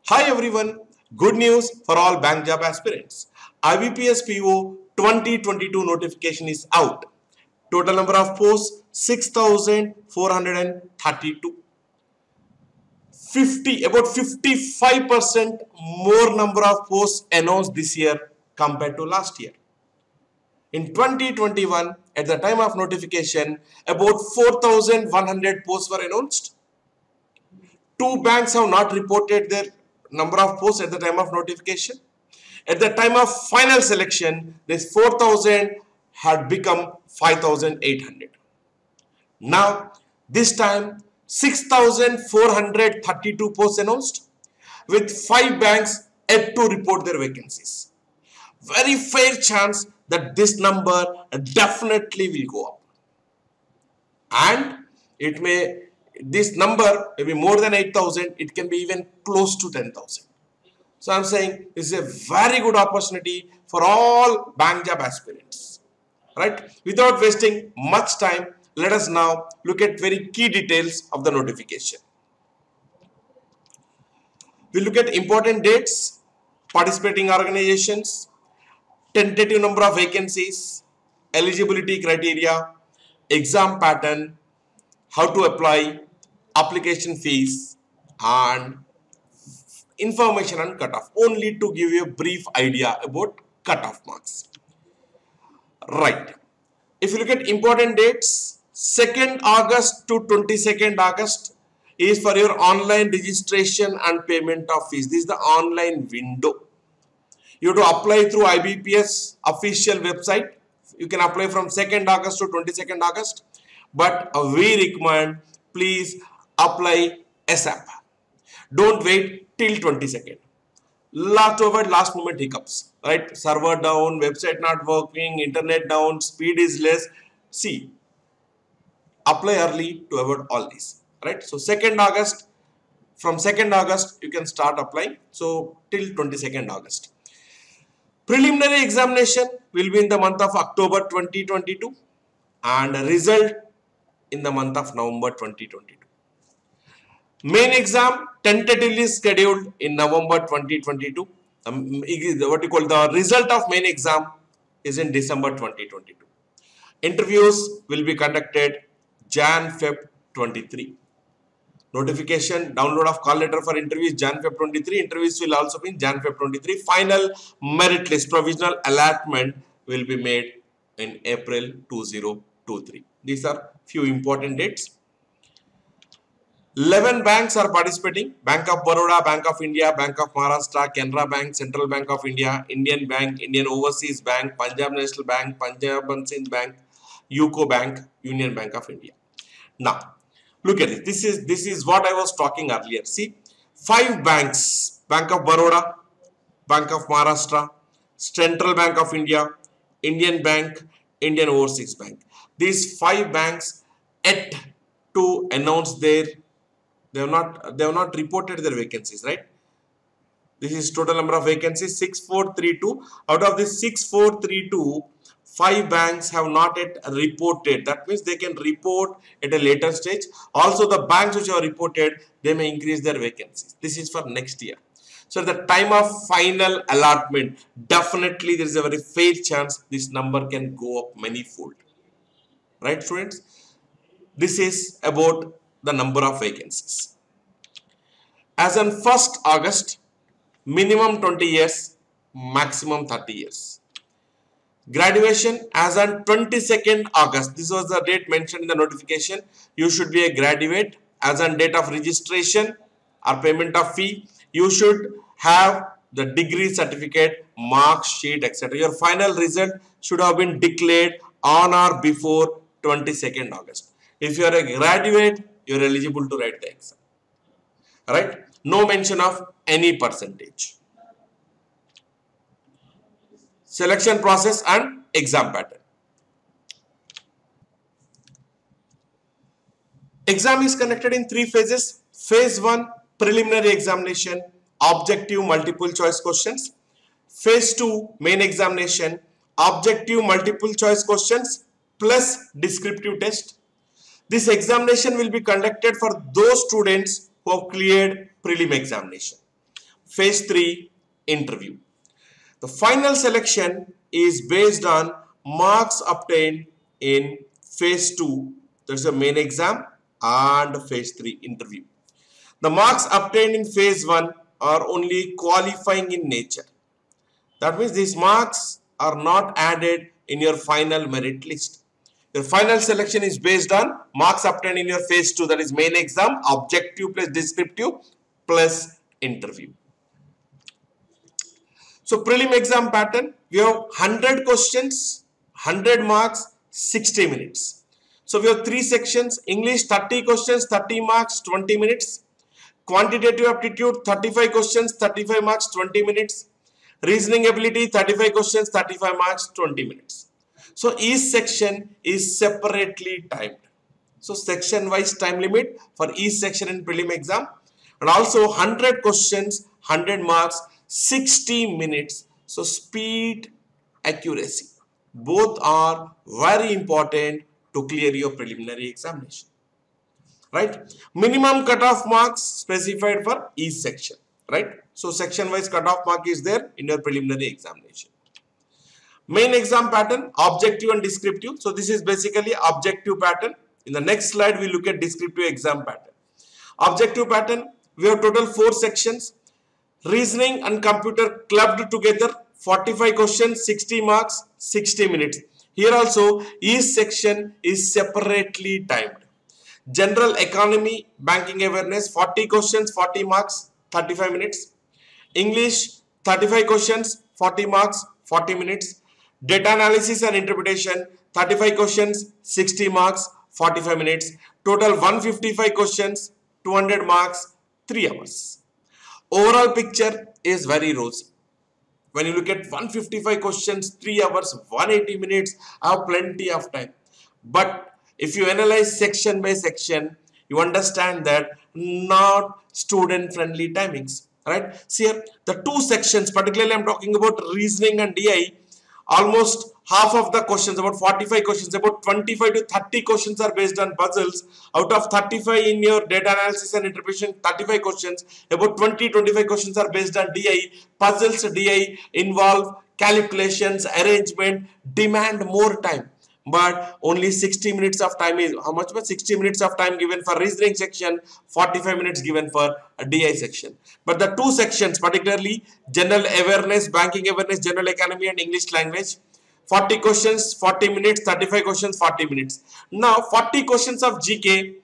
Hi everyone, good news for all bank job aspirants. IBPS PO 2022 notification is out. Total number of posts 6,432. About 55% more number of posts announced this year compared to last year. In 2021, at the time of notification, about 4,100 posts were announced. Two banks have not reported their number of posts at the time of notification. At the time of final selection, this 4,000 had become 5,800. Now, this time 6,432 posts announced, with 5 banks yet to report their vacancies. Very fair chance that this number definitely will go up. And this number may be more than 8,000, it can be even close to 10,000. So I'm saying this is a very good opportunity for all bank job aspirants. Right? Without wasting much time, let us now look at very key details of the notification. We'll look at important dates, participating organizations, tentative number of vacancies, eligibility criteria, exam pattern, how to apply, application fees, and information on cutoff, only to give you a brief idea about cutoff marks. Right. If you look at important dates, 2nd August to 22nd August is for your online registration and payment of fees. This is the online window. You have to apply through IBPS official website. You can apply from 2nd August to 22nd August. But we recommend, please apply ASAP. Don't wait till 22nd. To avoid last moment hiccups, right? Server down, website not working, internet down, speed is less. See, apply early to avoid all these, right? So 2nd August, from 2nd August, you can start applying. So till 22nd August. Preliminary examination will be in the month of October 2022 and result in the month of November 2022. Main exam tentatively scheduled in November 2022. What you call the result of main exam is in December 2022. Interviews will be conducted Jan-Feb 23. Notification, download of call letter for interviews Jan-Feb 23. Interviews will also be in Jan-Feb 23. Final merit list, provisional allotment will be made in April 2023. These are few important dates. 11 banks are participating: Bank of Baroda, Bank of India, Bank of Maharashtra, Canara Bank, Central Bank of India, Indian Bank, Indian Overseas Bank, Punjab National Bank, Punjab and Sindh Bank, UCO Bank, Union Bank of India. Now, look at this. This is what I was talking earlier. See, 5 banks: Bank of Baroda, Bank of Maharashtra, Central Bank of India, Indian Bank, Indian Overseas Bank. These 5 banks yet to announce they have not reported their vacancies, right? This is total number of vacancies 6,432. Out of this 6,432, 5 banks have not yet reported. That means they can report at a later stage. Also, the banks which have reported, they may increase their vacancies. This is for next year. So, at the time of final allotment, definitely there is a very fair chance this number can go up many-fold. Right, students? This is about the number of vacancies. As on 1st August, minimum 20 years, maximum 30 years. Graduation as on 22nd August. This was the date mentioned in the notification. You should be a graduate. As on date of registration or payment of fee, you should have the degree certificate, mark sheet, etc. Your final result should have been declared on or before 22nd August. If you are a graduate, you are eligible to write the exam. Right? No mention of any percentage. Selection process and exam pattern. Exam is conducted in 3 phases. Phase 1, preliminary examination, objective multiple choice questions. Phase 2, main examination, objective multiple choice questions plus descriptive test. This examination will be conducted for those students who have cleared prelim examination. phase 3 interview. The final selection is based on marks obtained in phase 2, that's the main exam, and phase 3 interview. The marks obtained in phase 1 are only qualifying in nature. That means these marks are not added in your final merit list. Your final selection is based on marks obtained in your phase 2, that is main exam, objective plus descriptive plus interview. So prelim exam pattern, we have 100 questions, 100 marks, 60 minutes. So we have 3 sections: English 30 questions, 30 marks, 20 minutes. Quantitative aptitude 35 questions, 35 marks, 20 minutes. Reasoning ability 35 questions, 35 marks, 20 minutes. So each section is separately timed. So section wise time limit for each section in prelim exam, and also 100 questions, 100 marks, 60 minutes. So speed, accuracy, both are very important to clear your preliminary examination. Right? Minimum cutoff marks specified for each section. Right? So section wise cutoff mark is there in your preliminary examination. Main exam pattern, objective and descriptive. So this is basically objective pattern. In the next slide, we look at descriptive exam pattern. Objective pattern, we have total 4 sections. Reasoning and computer clubbed together, 45 questions, 60 marks, 60 minutes. Here also, each section is separately timed. General economy, banking awareness, 40 questions, 40 marks, 35 minutes. English, 35 questions, 40 marks, 40 minutes. Data analysis and interpretation, 35 questions, 60 marks, 45 minutes. Total 155 questions, 200 marks, 3 hours. Overall picture is very rosy. When you look at 155 questions, 3 hours, 180 minutes, I have plenty of time. But if you analyze section by section, you understand that not student friendly timings. Right? See here, the 2 sections, particularly I am talking about reasoning and DI, almost half of the questions, about 45 questions, about 25 to 30 questions are based on puzzles. Out of 35 in your data analysis and interpretation, 35 questions, about 20-25 questions are based on DI. Puzzles DI involve calculations, arrangement, demand more time. But only 60 minutes of time is, how much? 60 minutes of time given for reasoning section, 45 minutes given for a DI section. But the 2 sections, particularly general awareness, banking awareness, general economy and English language, 40 questions, 40 minutes, 35 questions, 40 minutes. Now 40 questions of GK,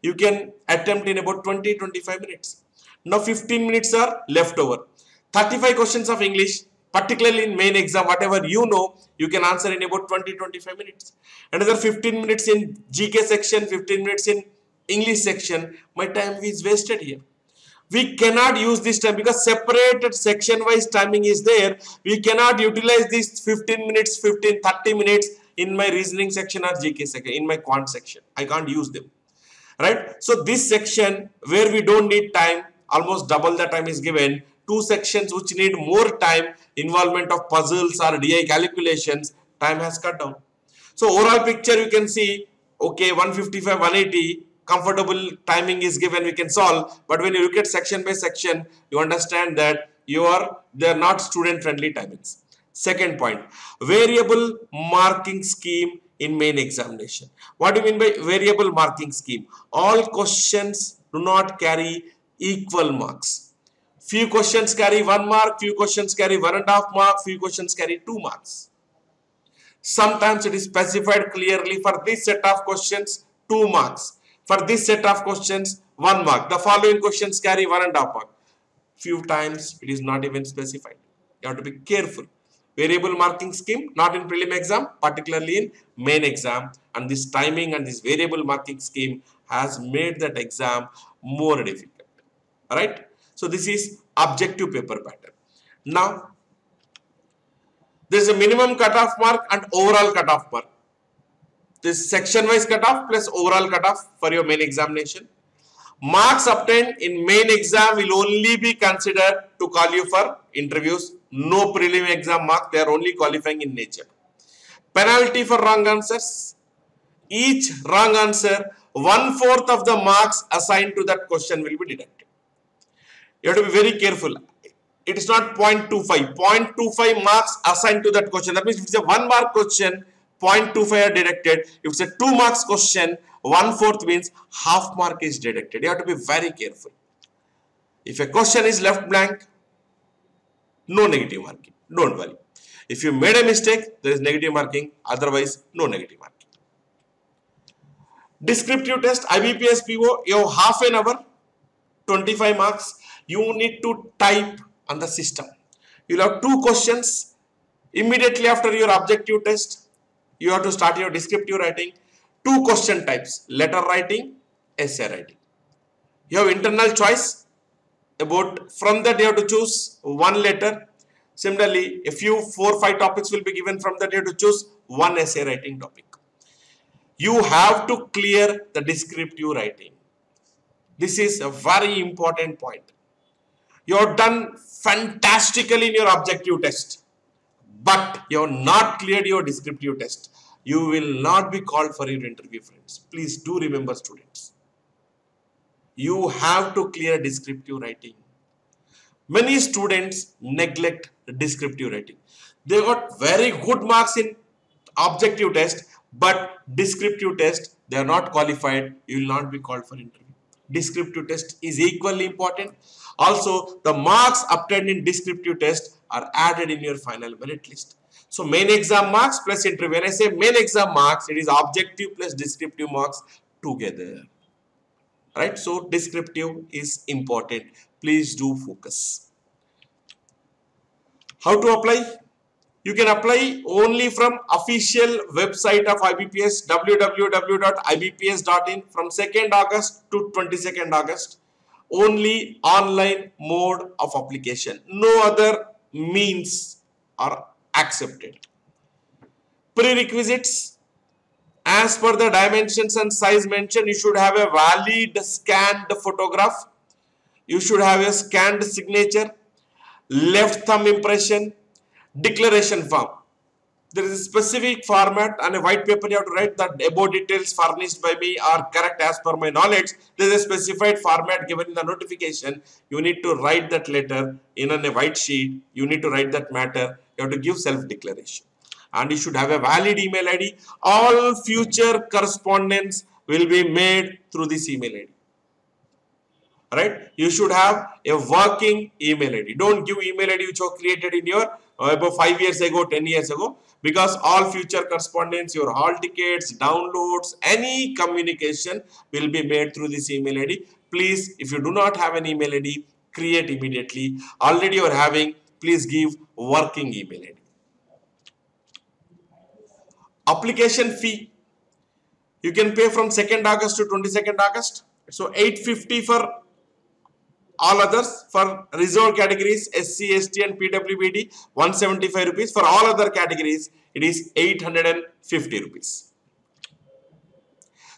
you can attempt in about 20-25 minutes. Now 15 minutes are left over. 35 questions of English, particularly in main exam, whatever you know, you can answer in about 20-25 minutes. Another 15 minutes in GK section, 15 minutes in English section. My time is wasted here. We cannot use this time because separated section wise timing is there. We cannot utilize these 15 minutes, 30 minutes in my reasoning section or GK section, in my quant section. I can't use them. Right? So this section where we don't need time, almost double the time is given. 2 sections which need more time, involvement of puzzles or DI calculations, time has cut down. So overall picture you can see, okay, 155, 180, comfortable timing is given, we can solve. But when you look at section by section, you understand that they are not student friendly timings. Second point, variable marking scheme in main examination. What do you mean by variable marking scheme? All questions do not carry equal marks. Few questions carry 1 mark, few questions carry 1.5 mark, few questions carry 2 marks. Sometimes it is specified clearly for this set of questions 2 marks. For this set of questions 1 mark. The following questions carry 1.5 mark. Few times it is not even specified. You have to be careful. Variable marking scheme not in prelim exam, particularly in main exam, and this timing and this variable marking scheme has made that exam more difficult. Alright? So this is objective paper pattern. Now, there is a minimum cutoff mark and overall cutoff mark. This section wise cutoff plus overall cutoff for your main examination. Marks obtained in main exam will only be considered to call you for interviews. No prelim exam mark, they are only qualifying in nature. Penalty for wrong answers. Each wrong answer, 1/4 of the marks assigned to that question will be deducted. You have to be very careful. It is not 0.25. 0.25 marks assigned to that question. That means if it's a 1 mark question, 0.25 are deducted. If it's a 2 marks question, 1/4 means half mark is deducted. You have to be very careful. If a question is left blank, no negative marking. Don't worry. If you made a mistake, there is negative marking. Otherwise, no negative marking. Descriptive test, IBPS PO, you have half an hour, 25 marks. You need to type on the system. You'll have 2 questions. Immediately after your objective test, you have to start your descriptive writing. 2 question types, letter writing, essay writing. You have internal choice. About from that you have to choose 1 letter. Similarly, a few 4-5 topics will be given. From that you have to choose 1 essay writing topic. You have to clear the descriptive writing. This is a very important point. You have done fantastically in your objective test, but you have not cleared your descriptive test. You will not be called for your interview, friends. Please do remember, students. You have to clear descriptive writing. Many students neglect descriptive writing. They got very good marks in objective test, but descriptive test they are not qualified. You will not be called for interview. Descriptive test is equally important. Also, the marks obtained in descriptive test are added in your final merit list. So main exam marks plus interview. When I say main exam marks, it is objective plus descriptive marks together. Right? So descriptive is important. Please do focus. How to apply? You can apply only from official website of IBPS, www.ibps.in, from 2nd August to 22nd August. Only online mode of application. No other means are accepted. Prerequisites. As per the dimensions and size mentioned, you should have a valid scanned photograph. You should have a scanned signature, left thumb impression, declaration form. There is a specific format and a white paper you have to write that above details furnished by me are correct as per my knowledge. There is a specified format given in the notification. You need to write that letter in a white sheet. You need to write that matter. You have to give self-declaration. And you should have a valid email ID. All future correspondence will be made through this email ID. Right? You should have a working email ID. Don't give email ID which was created in your about 5 years ago, 10 years ago, because all future correspondence, your hall tickets, downloads, any communication will be made through this email ID. Please, if you do not have an email ID, create immediately. Already you are having, please give working email ID. Application fee. You can pay from 2nd August to 22nd August. So 850 for all others. For reserved categories SC, ST and PWBD 175 rupees. For all other categories it is 850 rupees.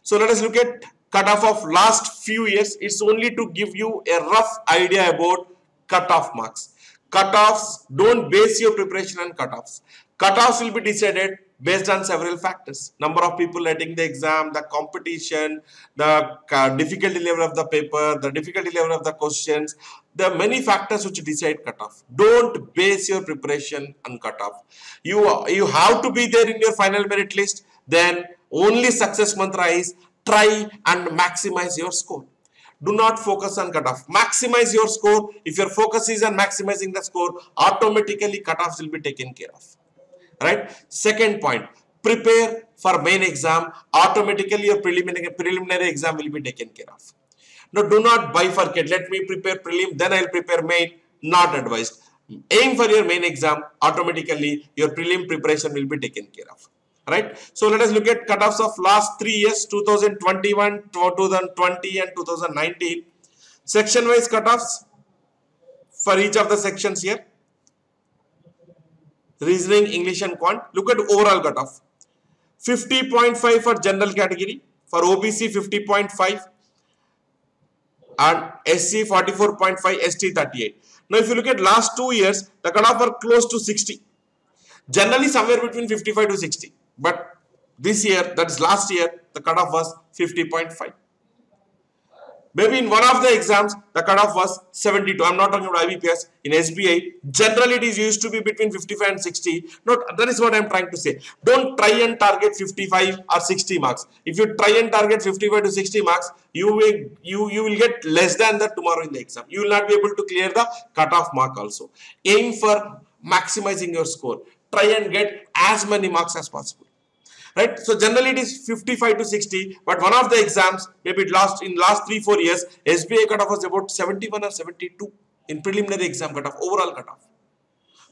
So let us look at cutoff of last few years. It's only to give you a rough idea about cutoff marks. Cutoffs, don't base your preparation on cutoffs. Cutoffs will be decided based on several factors. Number of people writing the exam, the competition, the difficulty level of the paper, the difficulty level of the questions. There are many factors which decide cutoff. Don't base your preparation on cutoff. You have to be there in your final merit list. Then only success mantra is try and maximize your score. Do not focus on cutoff. Maximize your score. If your focus is on maximizing the score, automatically cutoffs will be taken care of. Right? Second point, prepare for main exam. Automatically your preliminary exam will be taken care of. Now do not bifurcate. Let me prepare prelim, then I will prepare main. Not advised. Aim for your main exam. Automatically your prelim preparation will be taken care of. Right? So let us look at cutoffs of last 3 years, 2021, 2020 and 2019. Section wise cutoffs for each of the sections here. Reasoning, English and Quant. Look at overall cutoff. 50.5 for general category. For OBC 50.5 and SC 44.5, ST 38. Now if you look at last 2 years, the cutoff are close to 60. Generally somewhere between 55 to 60. But this year, that is last year, the cutoff was 50.5. Maybe in one of the exams, the cutoff was 72. I'm not talking about IBPS. In SBI, generally it is used to be between 55 and 60. That is what I'm trying to say. Don't try and target 55 or 60 marks. If you try and target 55 to 60 marks, you will get less than that tomorrow in the exam. You will not be able to clear the cutoff mark also. Aim for maximizing your score. Try and get as many marks as possible. Right, so generally it is 55 to 60, but one of the exams, maybe in last 3-4 years, SBI cutoff was about 71 or 72 in preliminary exam cutoff, overall cutoff.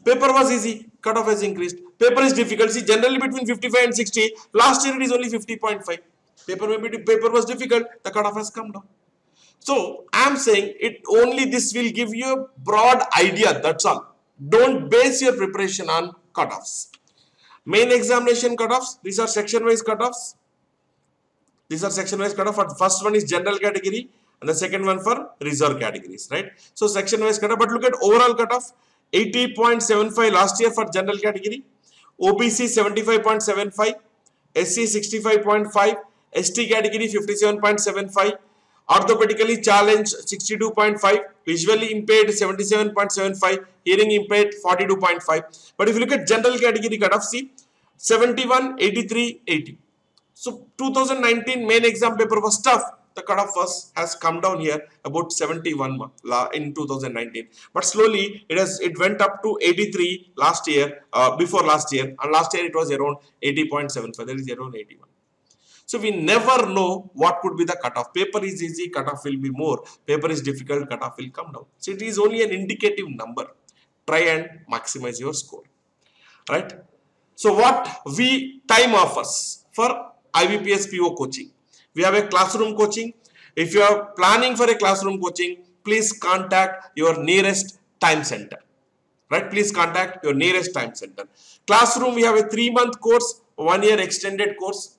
Paper was easy, cutoff has increased. Paper is difficult. See, generally between 55 and 60, last year it is only 50.5. Paper was difficult, the cutoff has come down. So I am saying this will give you a broad idea, that's all. Don't base your preparation on cutoffs. Main examination cutoffs, these are section wise cutoffs. First one is general category and the second one for reserve categories, right? So section wise cutoff, but look at overall cutoff, 80.75 last year for general category, OBC 75.75, SC 65.5, ST category 57.75, orthopedically challenged 62.5, visually impaired 77.75, hearing impaired 42.5. But if you look at general category cutoff, see 71, 83, 80. So 2019 main exam paper was tough. The cutoff has come down here about 71 in 2019. But slowly it went up to 83 last year, before last year, and last year it was around 80.75. That is around 81. So we never know what could be the cutoff. Paper is easy, cutoff will be more. Paper is difficult, cutoff will come down. So it is only an indicative number. Try and maximize your score. Right? So what time offers for IBPS PO coaching? We have a classroom coaching. If you are planning for a classroom coaching, please contact your nearest time center. Right? Please contact your nearest time center. Classroom, we have a 3-month course, 1-year extended course.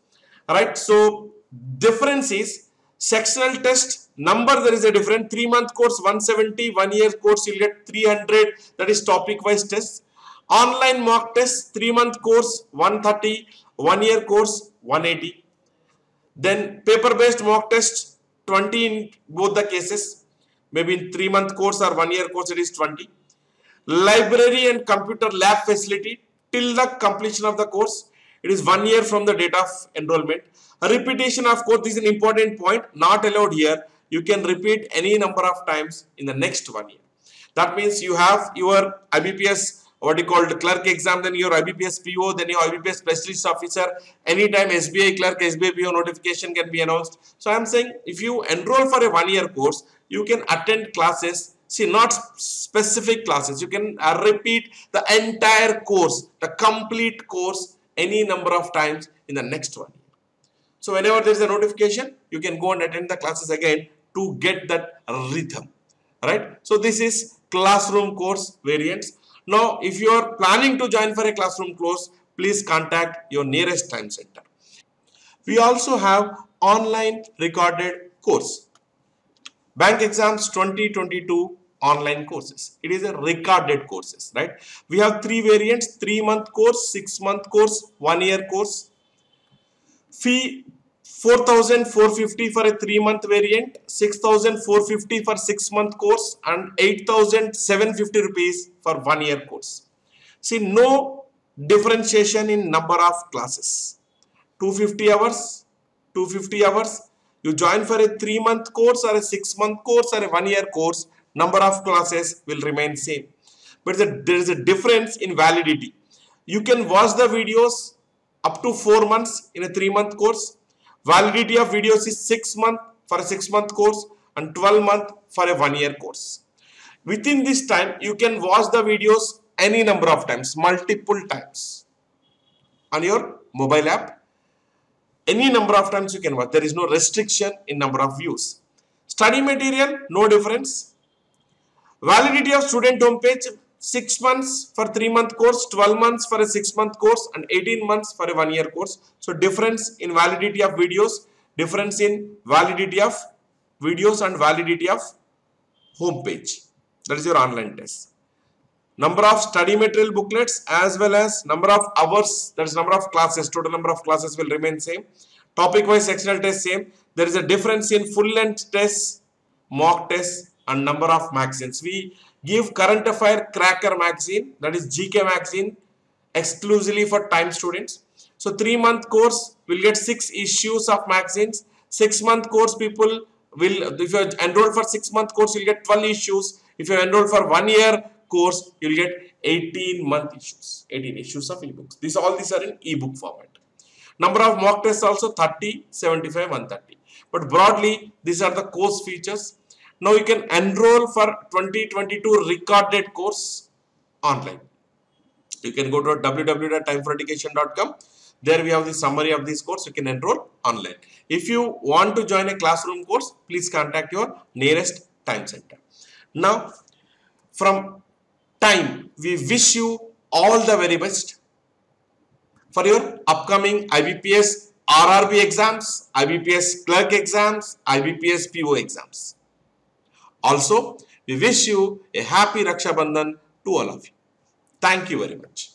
Right, so difference is sectional test number, there is a difference. 3-month course 170, 1-year course you'll get 300, that is topic wise test. Online mock test, 3-month course 130, 1-year course 180. Then paper based mock test 20 in both the cases, maybe in 3-month course or 1-year course it is 20. Library and computer lab facility till the completion of the course. It is 1 year from the date of enrollment. A repetition of course, this is an important point, not allowed here. You can repeat any number of times in the next 1 year. That means you have your IBPS, what you call the clerk exam, then your IBPS PO, then your IBPS specialist officer. Anytime SBI clerk, SBI PO notification can be announced. So I am saying if you enroll for a 1-year course, you can attend classes. See, not specific classes. You can repeat the entire course, the complete course, any number of times in the next 1 year. So whenever there is a notification, you can go and attend the classes again to get that rhythm. Right? So this is classroom course variants. Now, if you are planning to join for a classroom course, please contact your nearest time center. We also have online recorded course. Bank exams 2022 online courses. It is a recorded courses, right? We have 3 variants: 3-month course, 6-month course, 1-year course. Fee 4,450 for a 3-month variant, 6,450 for 6-month course, and 8,750 rupees for 1-year course. See, no differentiation in number of classes. 250 hours, 250 hours. You join for a 3-month course or a 6-month course or a 1-year course, number of classes will remain same. But there is a difference in validity. You can watch the videos up to 4 months in a 3-month course. Validity of videos is 6 months for a 6-month course and 12 months for a 1-year course. Within this time, you can watch the videos any number of times, multiple times on your mobile app. Any number of times you can watch. There is no restriction in number of views. Study material, no difference. Validity of student homepage, 6 months for 3-month course, 12 months for a 6-month course, and 18 months for a 1-year course. So difference in validity of videos, difference in validity of videos and validity of homepage. That is your online test. Number of study material booklets as well as number of hours, that is number of classes, total number of classes will remain same. Topic wise sectional test same. There is a difference in full length tests mock tests and number of magazines. We give current affair cracker magazine, that is GK magazine, exclusively for time students. So 3-month course will get 6 issues of magazines. 6-month course people will, if you enroll for 6-month course, you'll get 12 issues. If you enroll for 1-year course, you'll get 18-month issues, 18 issues of ebooks. All these are in ebook format. Number of mock tests also 30, 75, 130. But broadly, these are the course features. Now you can enroll for 2022 recorded course online. You can go to www.timeforeducation.com. There we have the summary of this course. You can enroll online. If you want to join a classroom course, please contact your nearest time center. Now, from time, we wish you all the very best for your upcoming IBPS RRB exams, IBPS clerk exams, IBPS PO exams. Also, we wish you a happy Raksha Bandhan to all of you. Thank you very much.